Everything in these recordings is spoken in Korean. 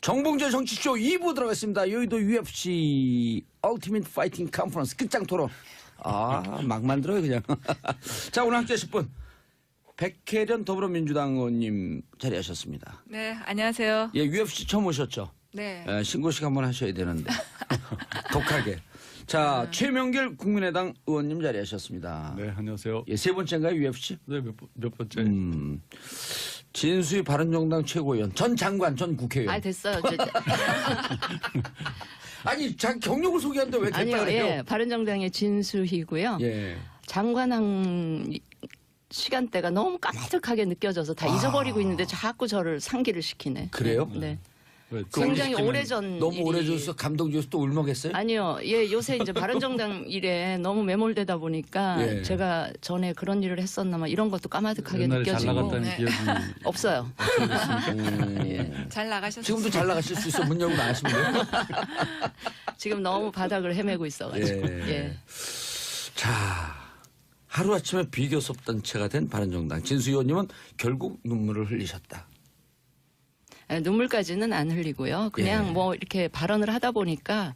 정봉재 정치쇼 2부 들어갔습니다. 여의도 UFC 얼티밋 파이팅 컨퍼런스 끝장 토론. 막 만들어요 그냥. 자, 오늘 함께하실 분 백혜련 더불어민주당 의원님 자리하셨습니다. 네, 안녕하세요. 예, UFC 처음 오셨죠? 네. 예, 신고식 한번 하셔야 되는데 독하게. 자, 최명길 국민의당 의원님 자리하셨습니다. 네, 안녕하세요. 예, 세 번째인가요 UFC? 네, 몇 번째. 진수희 바른정당 최고위원, 전 장관, 전 국회의원. 됐어요. 아니, 자기 경력을 소개하는데 왜 됐다 아니요, 그래요? 예, 바른정당의 진수희고요. 예. 장관항 시간대가 너무 까마득하게 느껴져서 다 잊어버리고 있는데 자꾸 저를 상기를 시키네. 그래요? 네. 왜, 굉장히 시키면 오래전 너무 일이- 오래돼서 감동적이어서 또 울먹했어요? 아니요. 예, 요새 이제 바른정당 일에 너무 매몰되다 보니까 예. 제가 전에 그런 일을 했었나 막 이런 것도 까마득하게 옛날에 잘 느껴지고 나갔다는 네. 기억이 없어요. 잘 나가셨어요. 지금도 잘 나가실 수 있어. 문 열고 나가시면 돼요. 지금 너무 바닥을 헤매고 있어가지고. 예. 예. 자, 하루아침에 비교섭 단체가 된 바른정당. 진수 의원님은 결국 눈물을 흘리셨다. 눈물까지는 안 흘리고요. 그냥 예. 뭐 이렇게 발언을 하다 보니까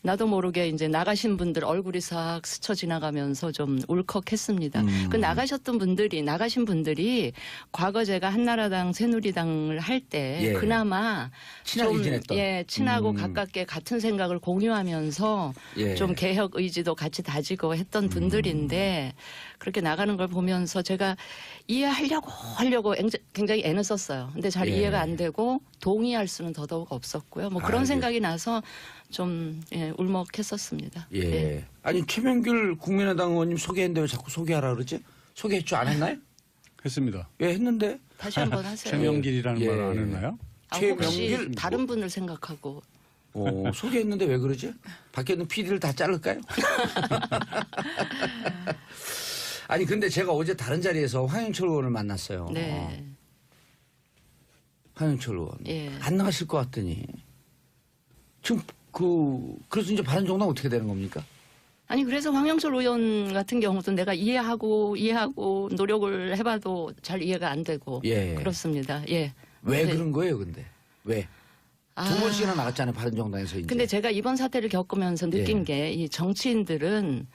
나도 모르게 이제 나가신 분들 얼굴이 싹 스쳐 지나가면서 좀 울컥했습니다. 그 나가신 분들이 과거 제가 한나라당, 새누리당을 할 때 예. 그나마 친하게 좀, 지냈던. 예, 친하고 가깝게 같은 생각을 공유하면서 예. 좀 개혁 의지도 같이 다지고 했던 분들인데 그렇게 나가는 걸 보면서 제가 이해하려고 굉장히 애는 썼어요. 근데 잘 예. 이해가 안 되고 동의할 수는 더더욱 없었고요. 뭐 그런 예. 생각이 나서 좀 울먹했었습니다. 예. 예. 아니, 최명길 국민의당 의원님 소개했는데 왜 자꾸 소개하라 그러지? 소개했죠? 안 했나요? 했습니다. 예, 했는데. 다시 한번 하세요. 최명길이라는 예. 말 안 했나요? 혹시 최명길 다른 분을 생각하고 소개했는데 왜 그러지? 밖에 있는 PD를 다 자를까요? 아니, 근데 제가 어제 다른 자리에서 황영철 의원을 만났어요. 네. 황영철 의원. 예. 안 나가실 것 같더니. 지금 그래서 이제 바른정당 어떻게 되는 겁니까? 아니 그래서 황영철 의원 같은 경우도 내가 이해하고 노력을 해봐도 잘 이해가 안 되고 예. 그렇습니다. 예. 왜 네. 그런 거예요, 근데? 왜? 두 번씩이나 나갔잖아요, 바른정당에서 이제. 근데 제가 이번 사태를 겪으면서 느낀 예. 게 이 정치인들은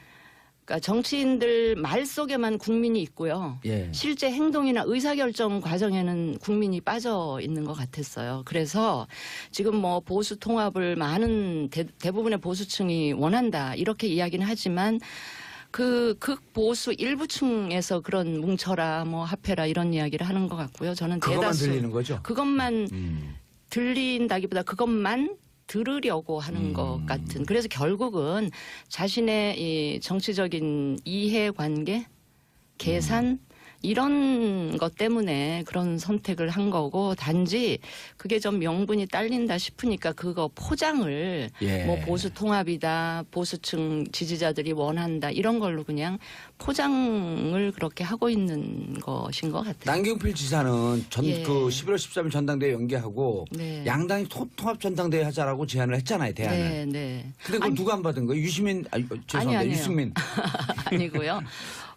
그러니까 정치인들 말 속에만 국민이 있고요. 예. 실제 행동이나 의사결정 과정에는 국민이 빠져 있는 것 같았어요. 그래서 지금 뭐 보수 통합을 많은 대부분의 보수층이 원한다 이렇게 이야기는 하지만 그 극보수 일부층에서 그런 뭉쳐라 뭐 합해라 이런 이야기를 하는 것 같고요. 저는 그것만 대다수 들리는 거죠? 그것만 들린다기보다 그것만 들으려고 하는 것 같은. 그래서 결국은 자신의 이 정치적인 이해관계, 계산 이런 것 때문에 그런 선택을 한 거고 단지 그게 좀 명분이 딸린다 싶으니까 그거 포장을 예. 뭐 보수 통합이다, 보수층 지지자들이 원한다 이런 걸로 그냥 포장을 그렇게 하고 있는 것인 것 같아요. 남경필 지사는 예. 11월 13일 전당대회 연기하고 네. 양당이 통합 전당대회 하자라고 제안을 했잖아요, 대안을. 네, 네. 근데 그걸 누가 안 받은 거예요? 유시민, 죄송합니다. 아니에요. 유승민. 아니고요.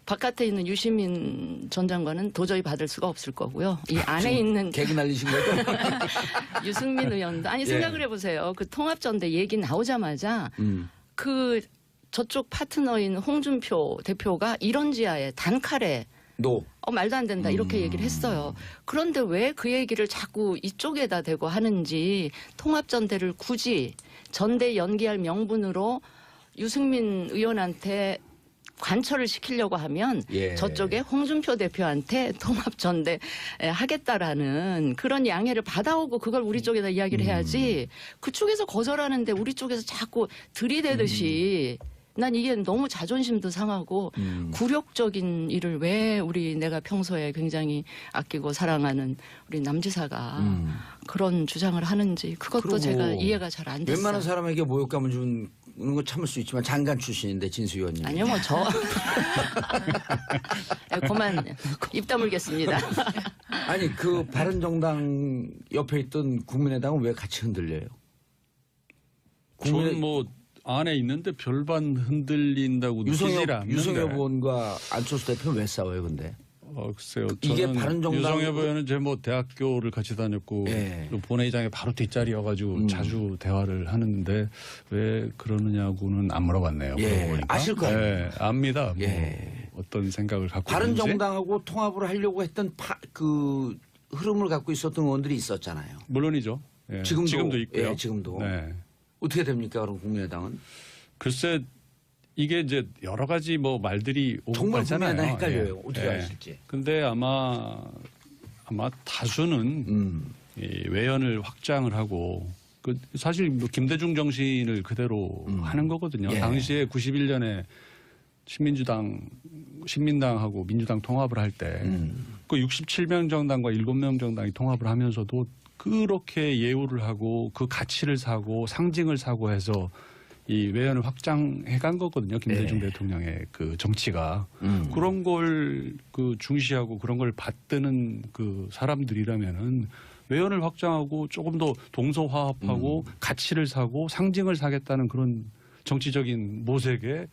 바깥에 있는 유시민 전 장관은 도저히 받을 수가 없을 거고요. 이 안에 있는 개그 날리신 거죠? 유승민 의원도 아니 예. 생각을 해보세요. 그 통합전대 얘기 나오자마자 그 저쪽 파트너인 홍준표 대표가 이런 지하에 단칼에 노. 말도 안 된다 이렇게 얘기를 했어요. 그런데 왜 그 얘기를 자꾸 이쪽에다 대고 하는지 통합전대를 굳이 전대 연기할 명분으로 유승민 의원한테 관철을 시키려고 하면 예. 저쪽에 홍준표 대표한테 통합전대 하겠다라는 그런 양해를 받아오고 그걸 우리 쪽에다 이야기를 해야지 그쪽에서 거절하는데 우리 쪽에서 자꾸 들이대듯이 난 이게 너무 자존심도 상하고 굴욕적인 일을 왜 내가 평소에 굉장히 아끼고 사랑하는 우리 남지사가 그런 주장을 하는지 그것도 그리고 제가 이해가 잘 안 됐어요. 웬만한 사람에게 모욕감을 주는 거 참을 수 있지만 장관 출신인데 진수 의원님. 아니요, 뭐 저. 그만 입 다물겠습니다. 아니 그 바른정당 옆에 있던 국민의당은 왜 같이 흔들려요? 저는 뭐 안에 있는데 별반 흔들린다고 느끼질 않는데. 유성엽 의원과 안철수 대표는 왜 싸워요, 근데? 글쎄요. 이게 저는 바른정당- 유성엽 의원은 제 뭐 대학교를 같이 다녔고 예. 또 본회의장에 바로 뒷자리여가지고 자주 대화를 하는데 왜 그러느냐고는 안 물어봤네요. 예. 그러고 보니까. 아실 거 아니에요. 예, 압니다. 뭐 예. 어떤 생각을 갖고 있는지. 바른정당하고 통합을 하려고 했던 그 흐름을 갖고 있었던 의원들이 있었잖아요. 물론이죠. 예, 지금도 있고요. 예, 지금도. 네. 어떻게 됩니까? 그럼 국민의당은? 글쎄 이게 이제 여러 가지 뭐 말들이 오고 정말 가잖아요. 국민의당 헷갈려요. 예. 어떻게 예. 하실지. 근데 아마 다수는 이 외연을 확장을 하고 그 사실 뭐 김대중 정신을 그대로 하는 거거든요. 예. 당시에 91년에 신민당하고 민주당 통합을 할 때 그 67명 정당과 7명 정당이 통합을 하면서도 그렇게 예우를 하고 그 가치를 사고 상징을 사고 해서 이 외연을 확장해 간 거거든요. 김대중 대통령의 그 정치가. 그런 걸 그 중시하고 그런 걸 받드는 그 사람들이라면은 외연을 확장하고 조금 더 동서화합하고 가치를 사고 상징을 사겠다는 그런 정치적인 모색에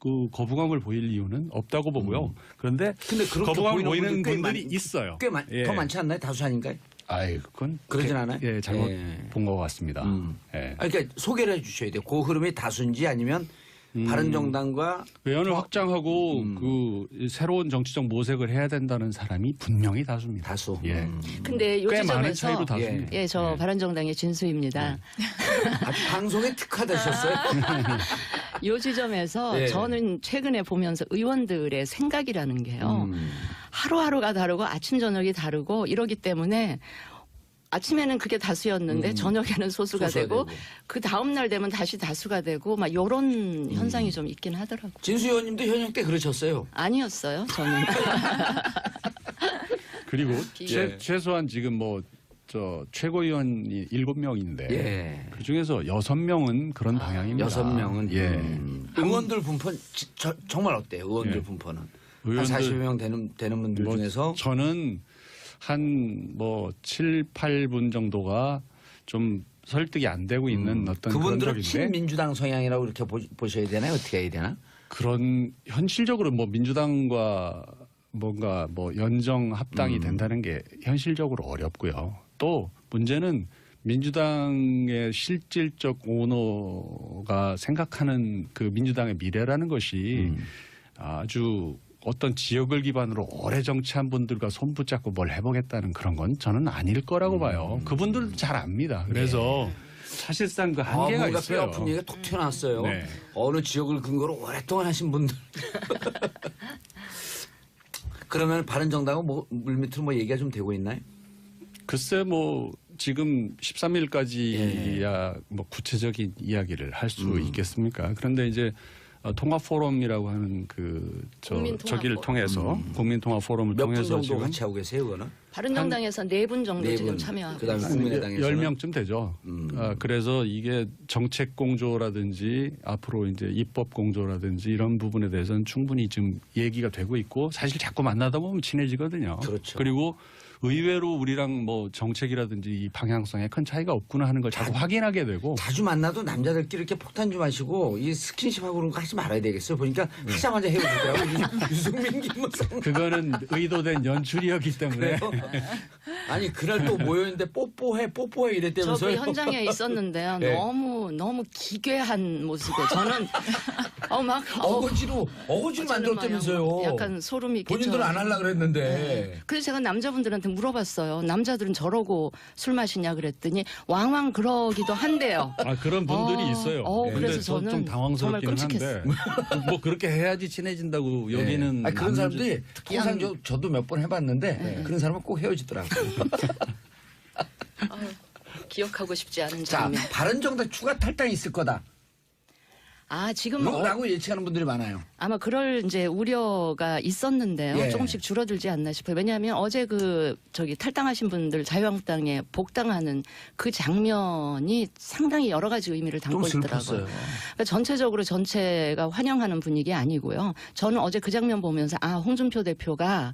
그 거부감을 보일 이유는 없다고 보고요. 그런데 근데 그렇게 거부감을 보이는 보이는 분들이 분들이 있어요. 꽤 예. 더 많지 않나요? 다수 아닌가요? 아이, 그건 그러진 않아요? 예, 잘못 예. 본 것 같습니다. 예. 그러니까 소개를 해 주셔야 돼요. 그 흐름이 다수인지 아니면 바른정당과 외연을 확장하고 그 새로운 정치적 모색을 해야 된다는 사람이 분명히 다수입니다. 다수. 예. 근데 요 꽤 많은 차이로 지점에서 다수입니다. 예, 저 바른정당의 진수입니다. 아주 방송에 특화되셨어요? 요 지점에서 예. 저는 최근에 보면서 의원들의 생각이라는 게요. 하루하루가 다르고 아침 저녁이 다르고 이러기 때문에 아침에는 그게 다수였는데 저녁에는 소수가 소수가 되고 되고. 그 다음 날 되면 다시 다수가 되고 막 이런 현상이 좀 있긴 하더라고요. 진수 의원님도 현역 때 그러셨어요. 아니었어요, 저는. 그리고 예. 최소한 지금 뭐 저 최고위원이 7명인데 예. 그 중에서 6명은 그런 방향입니다. 6명은 예. 의원들 분포 정말 어때요? 의원들 예. 분포는 한 의원들 40명 되는 분들 뭐 중에서 저는 한 뭐 7, 8분 정도가 좀 설득이 안 되고 있는 어떤 그런 그분들은 적인데 친민주당 성향이라고 이렇게 보셔야 되나요? 어떻게 해야 되나? 그런 현실적으로 뭐 민주당과 뭔가 뭐 연정 합당이 된다는 게 현실적으로 어렵고요. 또 문제는 민주당의 실질적 오너가 생각하는 그 민주당의 미래라는 것이 아주 어떤 지역을 기반으로 오래 정치한 분들과 손붙잡고 뭘 해보겠다는 그런 건 저는 아닐 거라고 봐요. 그분들도 잘 압니다. 그래서 사실상 그 한계가 뭔가 뼈 있어요. 아픈 얘기가 톡 튀어나왔어요. 네. 어느 지역을 근거로 오랫동안 하신 분들. 그러면 바른정당은 뭐 물밑으로 뭐 얘기가 좀 되고 있나요? 글쎄 뭐 지금 13일까지야 뭐 구체적인 이야기를 할 수 있겠습니까? 그런데 이제 통합 포럼이라고 하는 국민 통합 저기를 포럼. 통해서 국민 통합 포럼을 몇 분 통해서 정도 지금 같이 하고 계세요, 그거는? 바른정당에서 4분 정도 네 지금 분. 참여하고 그다음에 있습니다. 국민의당에서는 10명쯤 되죠. 그래서 이게 정책 공조라든지 앞으로 이제 입법 공조라든지 이런 부분에 대해서는 충분히 지금 얘기가 되고 있고 사실 자꾸 만나다 보면 친해지거든요. 그렇죠. 그리고 의외로 우리랑 뭐 정책이라든지 이 방향성에 큰 차이가 없구나 하는 걸 자꾸 확인하게 되고 자주 만나도 남자들끼리 이렇게 폭탄 좀 하시고 이 스킨십하고 그런 거 하지 말아야 되겠어요. 보니까 하자마자 헤어지더라고요. 유승민 김무성. 그거는 의도된 연출이었기 때문에 그래요? 아니 그날 또 모여있는데 뽀뽀해 저 이랬다면서요. 그 현장에 있었는데요. 네. 너무 기괴한 모습에 저는 어거지로 만들었다면서요. 약간 소름이 본인들은 안 하려고 그랬는데. 그래서 제가 남자분들한테 물어봤어요. 남자들은 저러고 술 마시냐 그랬더니 왕왕 그러기도 한대요. 그런 분들이 있어요. 근데 그래서 좀 저는 당황스럽기는 정말 한데 뭐 그렇게 해야지 친해진다고 여기는 아니, 그런 사람들이 그냥- 항상 저도 몇 번 해봤는데 그런 사람은 꼭 헤어지더라고요. 기억하고 싶지 않은 자, 장면. 바른정당 추가 탈당이 있을 거다. 지금 라고 예측하는 분들이 많아요. 아마 그럴 이제 우려가 있었는데요. 예. 조금씩 줄어들지 않나 싶어요. 왜냐하면 어제 탈당하신 분들 자유한국당에 복당하는 그 장면이 상당히 여러 가지 의미를 좀 담고 있더라고요. 슬펐어요. 그러니까 전체적으로 전체가 환영하는 분위기 아니고요. 저는 어제 그 장면 보면서 홍준표 대표가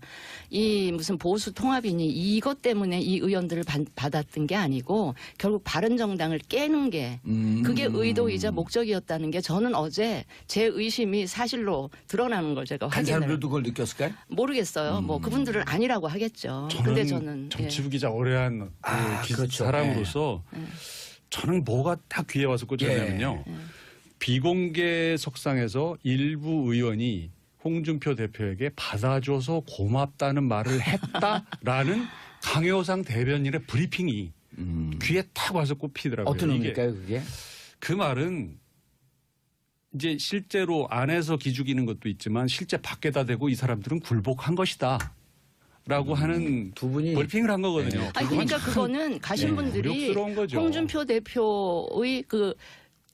이 무슨 보수 통합이니 이것 때문에 이 의원들을 받았던 게 아니고 결국 바른정당을 깨는 게 그게 의도이자 목적이었다는 게 저는 어제 제 의심이 사실로 바로 드러나는 걸 제가 간 확인을 사람들도 그걸 느꼈을까요? 모르겠어요. 뭐 그분들은 아니라고 하겠죠. 근데 저는 정치부 기자 오래 한 그렇죠. 사람으로서 저는 뭐가 딱 귀에 와서 꽂혔냐면요. 비공개 석상에서 일부 의원이 홍준표 대표에게 받아줘서 고맙다는 말을 했다라는 강효상 대변인의 브리핑이 귀에 탁 와서 꼽히더라고요. 어떤 이게 의미일까요, 그게? 그 말은 이제 실제로 안에서 기죽이는 것도 있지만 실제 밖에다 대고 이 사람들은 굴복한 것이다. 라고 하는 두 분이 브리핑을 한 거거든요. 아니 그러니까 그거는 가신 분들이 굴욕스러운 거죠. 홍준표 대표의 그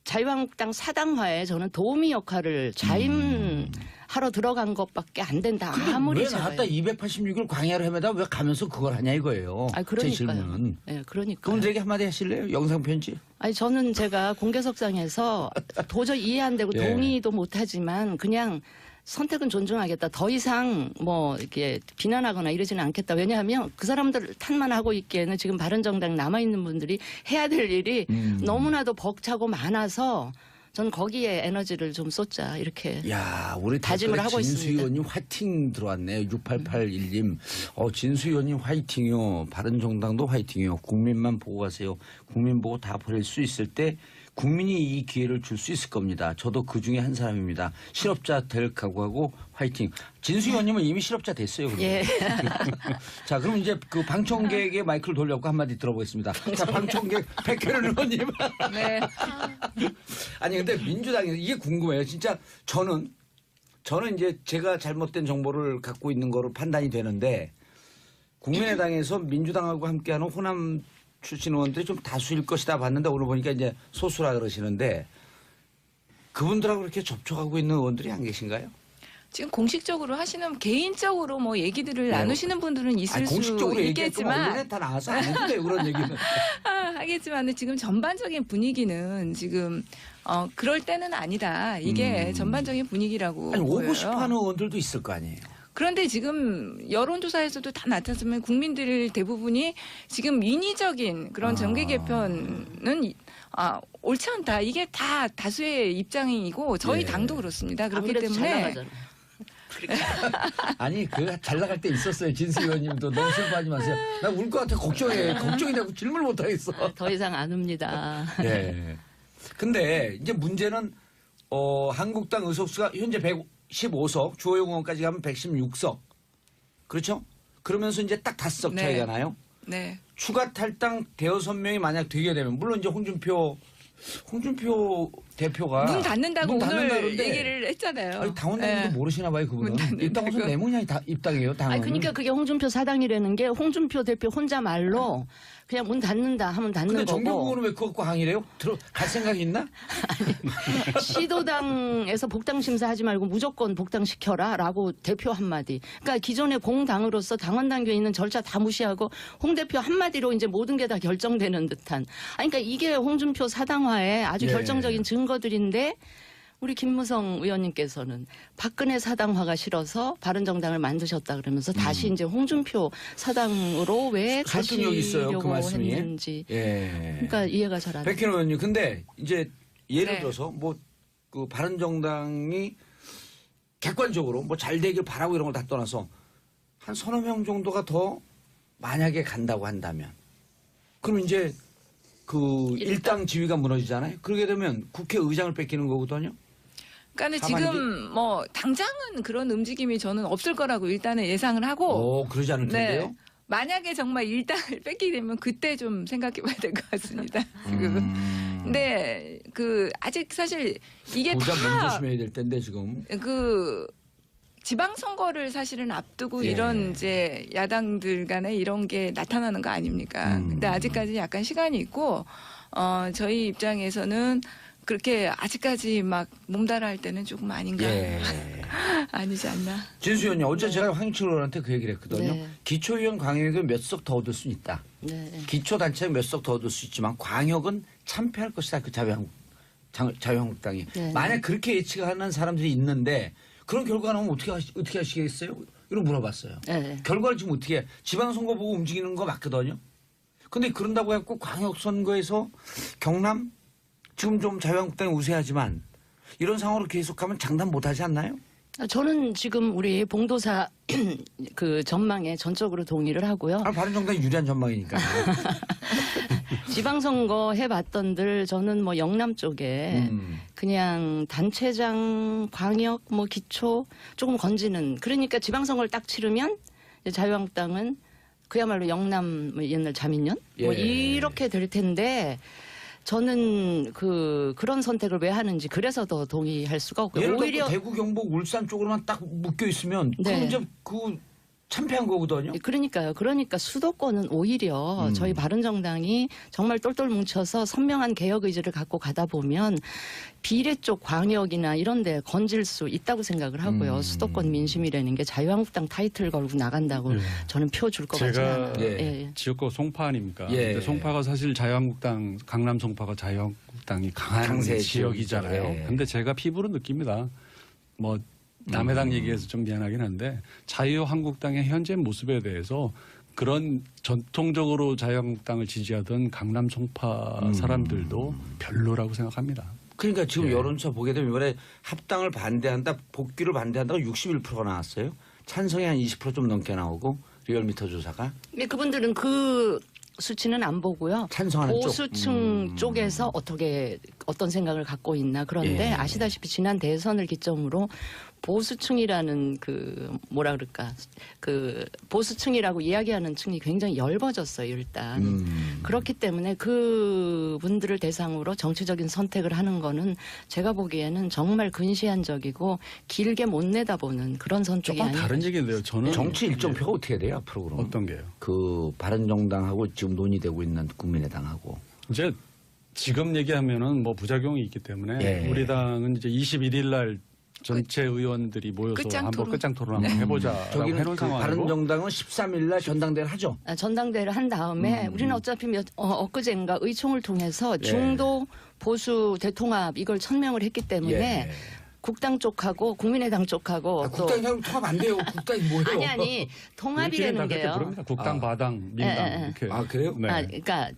자유한국당 사당화에 저는 도우미 역할을 자임하러 들어간 것밖에 안 된다. 아무리 왜 제가 나왔다 286일 광야를 헤매다 왜 가면서 그걸 하냐 이거예요. 아 제 그러니까요. 질문은. 네, 그러니까. 그분들에게 한마디 하실래요? 영상 편지. 아니 저는 제가 공개석상에서 도저히 이해 안 되고 예. 동의도 못 하지만 그냥 선택은 존중하겠다. 더 이상 뭐 이렇게 비난하거나 이러지는 않겠다. 왜냐하면 그 사람들 탓만 하고 있기에는 지금 바른정당 남아있는 분들이 해야 될 일이 너무나도 벅차고 많아서 저는 거기에 에너지를 좀 쏟자 이렇게 야, 우리 다짐을 댓글에 하고 진수 있습니다. 의원님 화이팅 들어왔네요. 6881님. 진수 의원님 화이팅이요. 바른정당도 화이팅이요. 국민만 보고 가세요. 국민 보고 다 버릴 수 있을 때 국민이 이 기회를 줄 수 있을 겁니다. 저도 그 중에 한 사람입니다. 실업자 될 각오하고 화이팅. 진수 의원님은 이미 실업자 됐어요. 그러면. 예. 자, 그럼 이제 그 방청객의 마이크를 돌려고 한마디 들어보겠습니다. 자, 방청객 백혜련 의원님. 네. 아니 근데 민주당에서 이게 궁금해요. 진짜 저는 이제 제가 잘못된 정보를 갖고 있는 거로 판단이 되는데 국민의당에서 민주당하고 함께하는 호남 출신 의원들이 좀 다수일 것이다 봤는데 오늘 보니까 이제 소수라 그러시는데 그분들하고 이렇게 접촉하고 있는 의원들이 안 계신가요? 지금 공식적으로 하시는 개인적으로 뭐 얘기들을 나누시는 분들은 있을 아니, 공식적으로 수 얘기했지만 있겠지만 언론에 다 나와서 안 해도 돼요 그런 얘기는. 하겠지만 지금 전반적인 분위기는 지금 그럴 때는 아니다. 이게 전반적인 분위기라고 아니 보여요. 오고 싶어하는 의원들도 있을 거 아니에요. 그런데 지금 여론조사에서도 다 나타났으면 국민들 대부분이 지금 인위적인 그런 정계 개편은 옳지 않다. 이게 다 다수의 입장이고 저희 예. 당도 그렇습니다. 그렇기 아무래도 잘 때문에 나가잖아요. 아니 그 잘 나갈 때 있었어요. 진수 의원님도 너무 슬퍼하지 마세요. 나 울 것 같아. 걱정이 되고 질문을 못 하겠어. 더 이상 안 옵니다. 네. 근데 이제 문제는 한국당 의석수가 현재 115석, 주호영 의원까지 가면 116석. 그렇죠? 그러면서 이제 딱 5석 네. 차이가 나요. 네. 추가 탈당 대여섯 명이 만약 되게 되면 물론 이제 홍준표 대표가 문 닫는다고 문 오늘 닫는다는데 얘기를 했잖아요. 아니, 당원들도 네. 모르시나 봐요, 그분은. 문 닫는다고. 입당 우선 내문이 입당이에요, 당원. 아니 그러니까 그게 홍준표 사당이라는 게 홍준표 대표 혼자 말로 그냥 문 닫는다 하면 닫는 근데 거고 정경국은 왜 그거 갖고 항의를 해요? 갈 생각이 있나? 시도당에서 복당 심사하지 말고 무조건 복당시켜라라고 대표 한마디. 그러니까 기존의 공당으로서 당원 당규에 있는 절차 다 무시하고 홍 대표 한마디로 이제 모든 게 다 결정되는 듯한. 아니, 그러니까 이게 홍준표 사당화의 아주 예. 결정적인 증거들인데 우리 김무성 의원님께서는 박근혜 사당화가 싫어서 바른정당을 만드셨다 그러면서 다시 이제 홍준표 사당으로 왜 설득력 있어요, 그 가시려고 말씀이. 했는지. 예. 그러니까 이해가 잘 안 돼요. 백현 의원님, 근데 이제 예를 네. 들어서 뭐 그 바른정당이 객관적으로 뭐 잘 되길 바라고 이런 걸 다 떠나서 한 서너 명 정도가 더 만약에 간다고 한다면 그럼 이제 그 일당 지위가 무너지잖아요. 그러게 되면 국회의장을 뺏기는 거거든요. 그러니까 가만히 지금 뭐 당장은 그런 움직임이 저는 없을 거라고 일단은 예상을 하고 그러지 않을 텐데요. 네. 만약에 정말 일당을 뺏기게 되면 그때 좀 생각해 봐야 될 것 같습니다. 지금. 근데 아직 사실 이게 보자 다 몸조심해야 될 텐데 지금. 지방선거를 사실은 앞두고 예. 이런 이제 야당들 간에 이런 게 나타나는 거 아닙니까? 근데 아직까지 약간 시간이 있고, 저희 입장에서는 그렇게 아직까지 막 몸달아 할 때는 조금 아닌가. 예. 아니지 않나. 진수 의원님, 어제 제가 황희철 의원한테 그 얘기를 했거든요. 네. 기초의원 광역은 몇 석 더 얻을 수 있다. 네. 기초단체는 몇 석 더 얻을 수 있지만 광역은 참패할 것이다. 그 자유한국당이. 네. 만약 그렇게 예측하는 사람들이 있는데 그런 결과가 나오면 어떻게 하시겠어요? 이런 물어봤어요. 네. 결과를 지금 어떻게 해? 지방선거 보고 움직이는 거 맞거든요. 근데 그런다고 해갖고 광역선거에서 경남 지금 좀 자유한국당이 우세하지만 이런 상황으로 계속하면 장담 못하지 않나요? 저는 지금 우리 봉도사 그 전망에 전적으로 동의를 하고요. 바른정당이 유리한 전망이니까. 지방선거 해봤던들 저는 뭐 영남 쪽에 그냥 단체장, 광역, 뭐 기초 조금 건지는 그러니까 지방선거를 딱 치르면 이제 자유한국당은 그야말로 영남 뭐 옛날 자민련 뭐 예. 이렇게 될 텐데 저는 그런 선택을 왜 하는지 그래서 더 동의할 수가 없고요. 예를 들어 오히려 대구, 경북, 울산 쪽으로만 딱 묶여 있으면 네. 그럼 이제 그 참패한 거거든요. 그러니까요. 그러니까 수도권은 오히려 저희 바른정당이 정말 똘똘 뭉쳐서 선명한 개혁 의지를 갖고 가다 보면 비례 쪽 광역이나 이런 데 건질 수 있다고 생각을 하고요. 수도권 민심이라는 게 자유한국당 타이틀 걸고 나간다고 저는 표 줄 것 같지 제가 않아요. 예. 지역구 송파 아닙니까? 예. 근데 송파가 사실 자유한국당, 강남 송파가 자유한국당이 강한 강세 지역이잖아요. 지역이죠. 예. 근데 제가 피부로 느낍니다. 뭐 남의 당 얘기해서 좀 미안하긴 한데 자유한국당의 현재 모습에 대해서 그런 전통적으로 자유한국당을 지지하던 강남 송파 사람들도 별로라고 생각합니다. 그러니까 지금 예. 여론조사 보게 되면 이번에 합당을 반대한다, 복귀를 반대한다가 61%가 나왔어요. 찬성이 한 20% 좀 넘게 나오고 리얼미터 조사가 근데 그분들은 그 수치는 안 보고요. 찬성하는 쪽. 보수층 쪽에서 어떤 생각을 갖고 있나. 그런데 예. 아시다시피 지난 대선을 기점으로 보수층이라는 뭐라 그럴까 보수층이라고 이야기하는 층이 굉장히 엷어졌어요 일단. 그렇기 때문에 그분들을 대상으로 정치적인 선택을 하는 거는 제가 보기에는 정말 근시안적이고 길게 못 내다보는 그런 선택이 조금 아닌가. 다른 얘기인데요. 저는 정치 일정표가 어떻게 돼요 앞으로 그럼? 어떤 게요? 그 바른정당하고 지금 논의되고 있는 국민의당하고. 이제 지금 얘기하면은 뭐 부작용이 있기 때문에 예. 우리 당은 이제 21일 날 전체 의원들이 모여서 끝장 한번 토론. 끝장 토론 한번 해보자라고 저기는 해놓은 그 상황이고 바른정당은 13일 날 전당대회를 하죠. 전당대회를 한 다음에 우리는 어차피 엊그제인가 의총을 통해서 중도 보수 대통합 이걸 천명을 했기 때문에 예. 국당 쪽하고 국민의당 쪽하고 또 국당이랑 통합 안 돼요. 국당이 뭐예요? 아니 통합이라는 게요. 부릅니다. 국당, 바당, 민당 예, 예. 이렇게. 아, 그래요? 네. 그러니까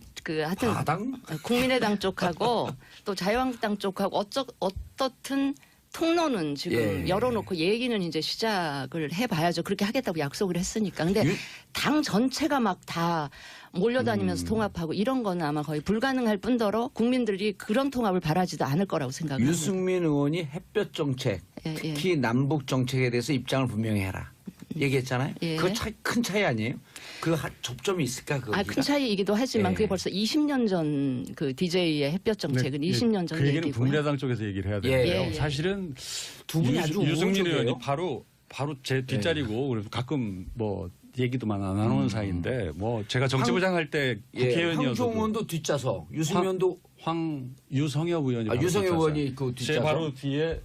하여튼 바당? 국민의당 쪽하고 또 자유한국당 쪽하고 어떻든 통로는 지금 예. 열어놓고 얘기는 이제 시작을 해봐야죠. 그렇게 하겠다고 약속을 했으니까. 근데 유- 당 전체가 막 다 몰려다니면서 통합하고 이런 거는 아마 거의 불가능할 뿐더러 국민들이 그런 통합을 바라지도 않을 거라고 생각합니다. 유승민 의원이 햇볕 정책, 예, 예. 특히 남북 정책에 대해서 입장을 분명히 해라. 얘기했잖아요. 예. 그거 큰 차이 아니에요? 그 접점이 있을까? 큰 차이이기도 하지만 예. 그게 벌써 20년 전 그 DJ의 햇볕 정책은 네, 20년 전 그 얘기는 얘기고요. 국민의당 쪽에서 얘기를 해야 되는데요. 예, 예. 사실은 두 분이 아주 유승민 우호적이에요. 의원이 바로 제 뒷자리고 그래서 가끔 뭐 얘기도만 안 하는 사이인데 뭐 제가 정치부장 할 때 예, 국회의원이어서 황종원도 뒷좌석, 유승민도 유성엽 의원이 유성엽 바로 의원이 그 제 뒷좌석. 바로 뒤에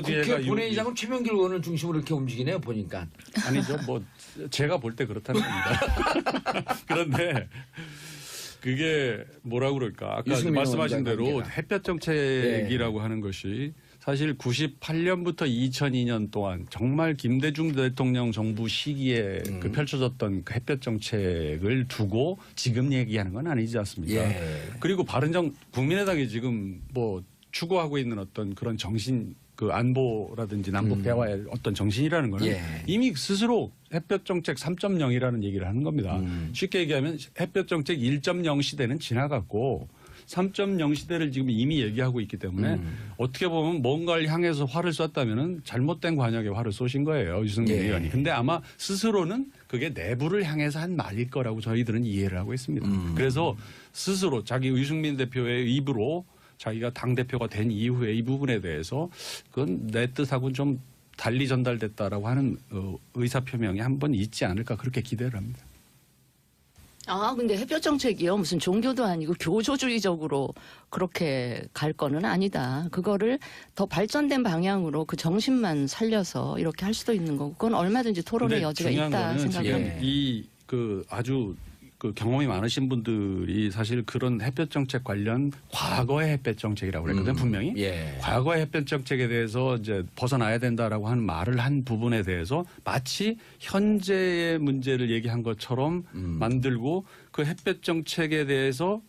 뒤에가 국회 본회의장은 최명길 의원을 중심으로 이렇게 움직이네요. 보니까. 아니죠. 뭐 제가 볼 때 그렇다는 겁니다. 그런데 그게 뭐라 그럴까? 아까 유승민 말씀하신 의원과의 대로 관계가. 햇볕 정책이라고 하는 것이 사실 98년부터 2002년 동안 정말 김대중 대통령 정부 시기에 그 펼쳐졌던 그 햇볕 정책을 두고 지금 얘기하는 건 아니지 않습니까? 예. 그리고 국민의당이 지금 뭐 추구하고 있는 어떤 그런 정신 그 안보라든지 남북 대화의 어떤 정신이라는 거는 예. 이미 스스로 햇볕 정책 3.0이라는 얘기를 하는 겁니다. 쉽게 얘기하면 햇볕 정책 1.0 시대는 지나갔고 3.0 시대를 지금 이미 얘기하고 있기 때문에 어떻게 보면 뭔가를 향해서 화를 쐈다면은 잘못된 관역에 화를 쏘신 거예요. 유승민 예. 의원이. 근데 아마 스스로는 그게 내부를 향해서 한 말일 거라고 저희들은 이해를 하고 있습니다. 그래서 스스로 자기 유승민 대표의 입으로 자기가 당대표가 된 이후에 이 부분에 대해서 그건 내 뜻하고는 좀 달리 전달됐다라고 하는 의사표명이 한번 있지 않을까 그렇게 기대를 합니다. 근데 햇볕 정책이요. 무슨 종교도 아니고 교조주의적으로 그렇게 갈 거는 아니다. 그거를 더 발전된 방향으로 그 정신만 살려서 이렇게 할 수도 있는 거고 그건 얼마든지 토론의 근데 여지가 중요한 있다 거는 생각합니다. 지금 이 아주 그 경험이 많으신 분들이 사실 그런 햇볕 정책 관련 과거의 햇볕 정책이라고 그랬거든요, 분명히. 예. 과거의 햇볕 정책에 대해서 이제 벗어나야 된다라고 하는 말을 한 부분에 대해서 마치 현재의 문제를 얘기한 것처럼 만들고 그 햇볕 정책에 대해서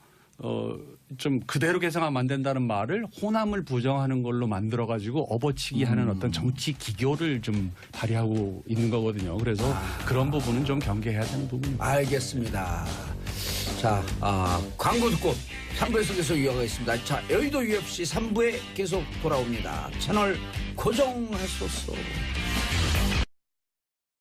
좀 그대로 개성하면 안 된다는 말을 호남을 부정하는 걸로 만들어 가지고 업어치기 하는 어떤 정치 기교를 좀 발휘하고 있는 거거든요. 그래서 그런 부분은 좀 경계해야 되는 부분입니다. 알겠습니다. 자, 광고 듣고 3부에서 계속 이어가겠습니다. 자, 여의도 UFC 3부에 계속 돌아옵니다. 채널 고정하소서.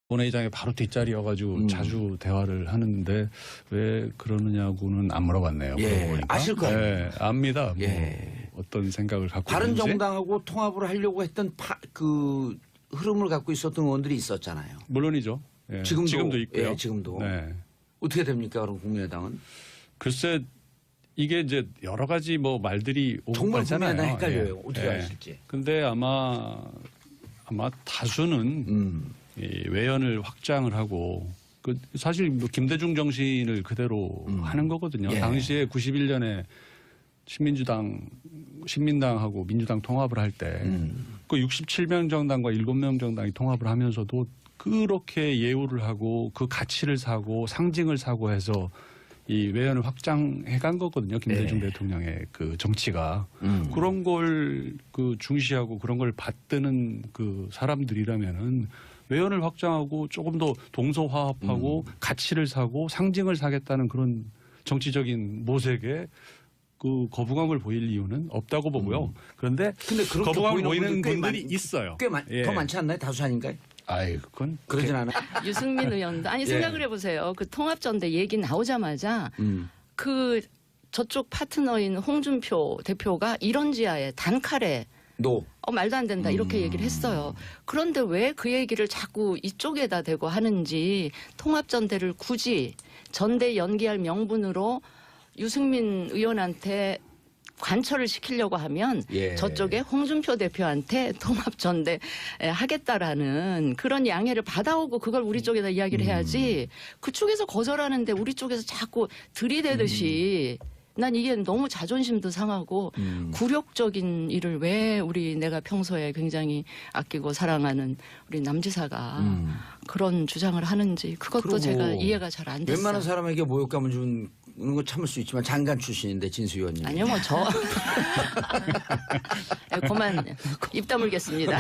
본회의장에 바로 뒷자리여가지고 자주 대화를 하는데 왜 그러느냐고는 안 물어봤네요. 예, 그러고 보니까. 아실 거예요. 예, 압니다. 예. 뭐 어떤 생각을 갖고 바른 있는지. 정당하고 통합을 하려고 했던 그 흐름을 갖고 있었던 의원들이 있었잖아요. 물론이죠. 예, 지금도 있고요. 예, 지금도. 네. 어떻게 됩니까, 그럼 국민의당은? 글쎄 이게 이제 여러 가지 뭐 말들이 오고 정말 가잖아요. 국민의당 헷갈려요. 예. 어떻게 예. 하실지. 근데 아마 다수는 이 외연을 확장을 하고 그 사실 뭐 김대중 정신을 그대로 하는 거거든요. 예. 당시에 91년에 신민당하고 민주당 통합을 할 때 그 67명 정당과 7명 정당이 통합을 하면서도 그렇게 예우를 하고 그 가치를 사고 상징을 사고 해서 이 외연을 확장해 간 거거든요. 김대중 대통령의 그 정치가. 그런 걸 그 중시하고 그런 걸 받드는 그 사람들이라면은 외연을 확장하고 조금 더 동서화합하고 가치를 사고 상징을 사겠다는 그런 정치적인 모색에 그 거부감을 보일 이유는 없다고 보고요. 그런데 근데 그렇게 거부감 보이는 꽤 분들이 있어요. 꽤 예. 더 많지 않나요? 다수 아닌가요? 아이, 그건 그러진 않아요. 유승민 의원도 아니 예. 생각을 해보세요. 그 통합전대 얘기 나오자마자 그 저쪽 파트너인 홍준표 대표가 이런 지하에 단칼에 노. 말도 안 된다 이렇게 얘기를 했어요. 그런데 왜 그 얘기를 자꾸 이쪽에다 대고 하는지 통합전대를 굳이 전대 연기할 명분으로 유승민 의원한테 관철을 시키려고 하면 예. 저쪽에 홍준표 대표한테 통합전대 하겠다라는 그런 양해를 받아오고 그걸 우리 쪽에다 이야기를 해야지 그쪽에서 거절하는데 우리 쪽에서 자꾸 들이대듯이 난 이게 너무 자존심도 상하고 굴욕적인 일을 왜 내가 평소에 굉장히 아끼고 사랑하는 우리 남지사가 그런 주장을 하는지 그것도 그리고 제가 이해가 잘 안 됐어요. 웬만한 사람에게 모욕감을 주는 거 참을 수 있지만 장관 출신인데 진수 의원님. 아니요, 뭐 저. 그만 입 다물겠습니다.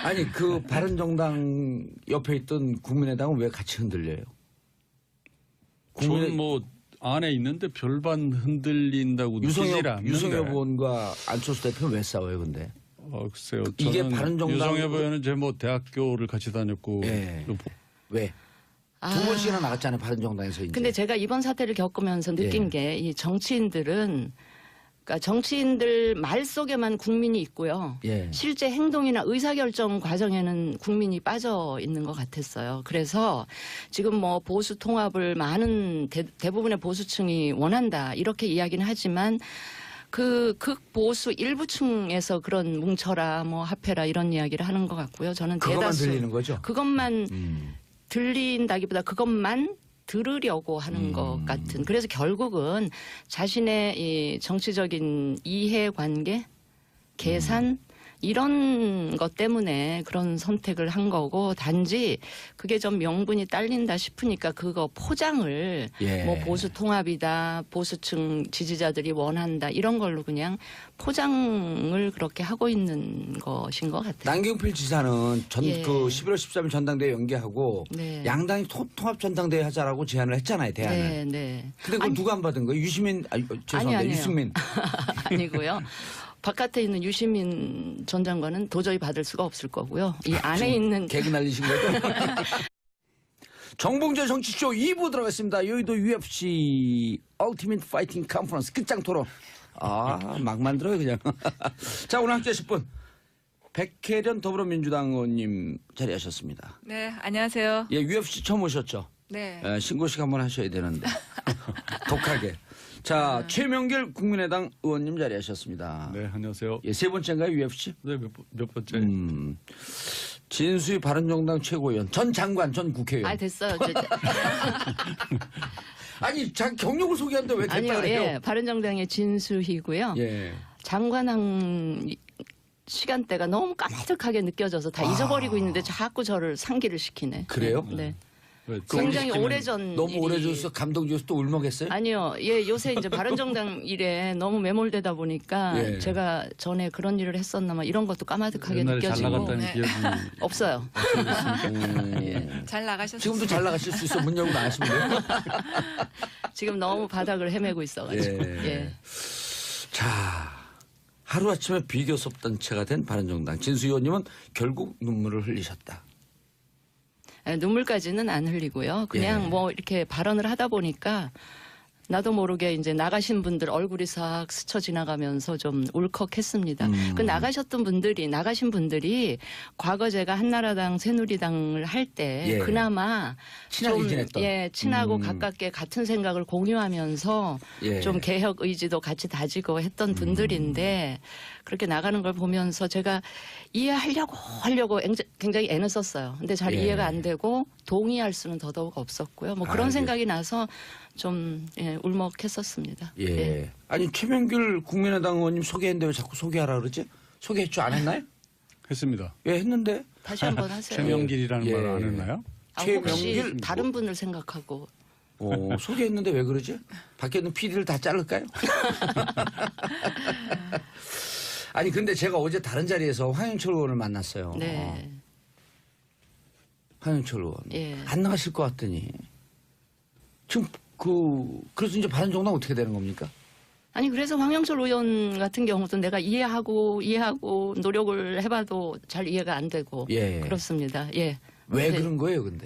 아니 그 바른정당 옆에 있던 국민의당은 왜 같이 흔들려요? 저는 뭐 안에 있는데 별반 흔들린다고 느끼질 않는데. 유성엽 의원과 안철수 대표는 왜 싸워요, 근데? 글쎄요. 이게 저는 바른정당- 유성엽 의원은 제 뭐 대학교를 같이 다녔고 예. 뭐 왜? 두 번씩이나 나갔잖아요, 바른정당에서 이제. 근데 제가 이번 사태를 겪으면서 느낀 예. 게 이 정치인들은 그러니까 정치인들 말 속에만 국민이 있고요. 예. 실제 행동이나 의사결정 과정에는 국민이 빠져 있는 것 같았어요. 그래서 지금 뭐 보수 통합을 많은 대부분의 보수층이 원한다 이렇게 이야기는 하지만 그 극보수 일부층에서 그런 뭉쳐라 뭐 합해라 이런 이야기를 하는 것 같고요. 저는 그것만 대다수 들리는 거죠? 그것만 들린다기보다 그것만 들으려고 하는 것 같은. 그래서 결국은 자신의 이 정치적인 이해관계, 계산 이런 것 때문에 그런 선택을 한 거고 단지 그게 좀 명분이 딸린다 싶으니까 그거 포장을 예. 뭐 보수 통합이다, 보수층 지지자들이 원한다 이런 걸로 그냥 포장을 그렇게 하고 있는 것인 것 같아요. 남경필 지사는 예. 그 11월 13일 전당대회 연기하고 네. 양당이 통합 전당대회 하자라고 제안을 했잖아요, 대안을. 네, 네. 근데 그걸 누가 안 받은 거예요? 유시민, 죄송합니다. 아니에요. 유승민. 아니고요. 바깥에 있는 유시민 전 장관은 도저히 받을 수가 없을 거고요. 이 안에 있는 개그 날리신 거죠? 정봉재 정치쇼 2부 들어갔습니다. 여의도 UFC 얼티밋 파이팅 컨퍼런스 끝장 토론. 막 만들어요 그냥. 자, 오늘 함께 하실 분 백혜련 더불어민주당 의원님 자리하셨습니다. 네, 안녕하세요. 예, UFC 처음 오셨죠? 네. 신고식 한번 하셔야 되는데 독하게. 자, 최명길 국민의당 의원님 자리하셨습니다. 네, 안녕하세요. 예, 세 번째인가요, UFC? 네, 몇 번째. 진수희 바른정당 최고위원, 전 장관, 전 국회의원. 됐어요. 아니, 경력을 소개하는데 왜 아니요, 됐다 그래요? 예, 바른정당의 진수희고요. 예. 장관항 시간대가 너무 까마득하게 느껴져서 다 잊어버리고 있는데 자꾸 저를 상기를 시키네. 그래요? 네. 왜 굉장히 시키면 오래전 너무 일이- 오래줘서 감동 줘서 또 울먹했어요? 아니요. 예, 요새 이제 바른정당 일에 너무 매몰되다 보니까 예. 제가 전에 그런 일을 했었나 막 이런 것도 까마득하게 옛날에 잘 느껴지고 나갔다는 네. 기억이 없어요. 잘 나가셨어요. 지금도 잘 나가실 수 있어. 문 열고 나가시면 돼요. 지금 너무 바닥을 헤매고 있어가지고. 예. 예. 자, 하루아침에 비교섭단체가 된 바른정당. 진수 의원님은 결국 눈물을 흘리셨다. 예, 눈물까지는 안 흘리고요. 그냥 예. 뭐 이렇게 발언을 하다 보니까 나도 모르게 이제 나가신 분들 얼굴이 싹 스쳐 지나가면서 좀 울컥했습니다. 그 나가신 분들이 과거 제가 한나라당 새누리당을 할 때 예. 그나마 친하게 좀 지냈던. 친하고 가깝게 같은 생각을 공유하면서 예. 좀 개혁 의지도 같이 다지고 했던 분들인데 그렇게 나가는 걸 보면서 제가 이해하려고 굉장히 애는 썼어요. 근데 잘 예. 이해가 안 되고 동의할 수는 더더욱 없었고요. 뭐 그런 알겠- 생각이 나서 좀 울먹했었습니다. 예. 아니, 최명길 국민의당 의원님 소개했는데 왜 자꾸 소개하라 그러지? 소개했죠? 안 했나요? 했습니다. 예, 했는데. 다시 한번 하세요. 최명길이라는 예. 말 안 했나요? 아, 혹시 최명길 다른 분을 생각하고 소개했는데 왜 그러지? 밖에 있는 PD를 다 자를까요? 아니, 근데 제가 어제 다른 자리에서 황영철 의원을 만났어요. 네. 황영철 의원. 예. 안 나가실 것 같더니. 지금 그래서 이제 바른정당 어떻게 되는 겁니까? 아니 그래서 황영철 의원 같은 경우도 내가 이해하고 노력을 해봐도 잘 이해가 안 되고 예. 그렇습니다. 예. 왜 네. 그런 거예요, 근데?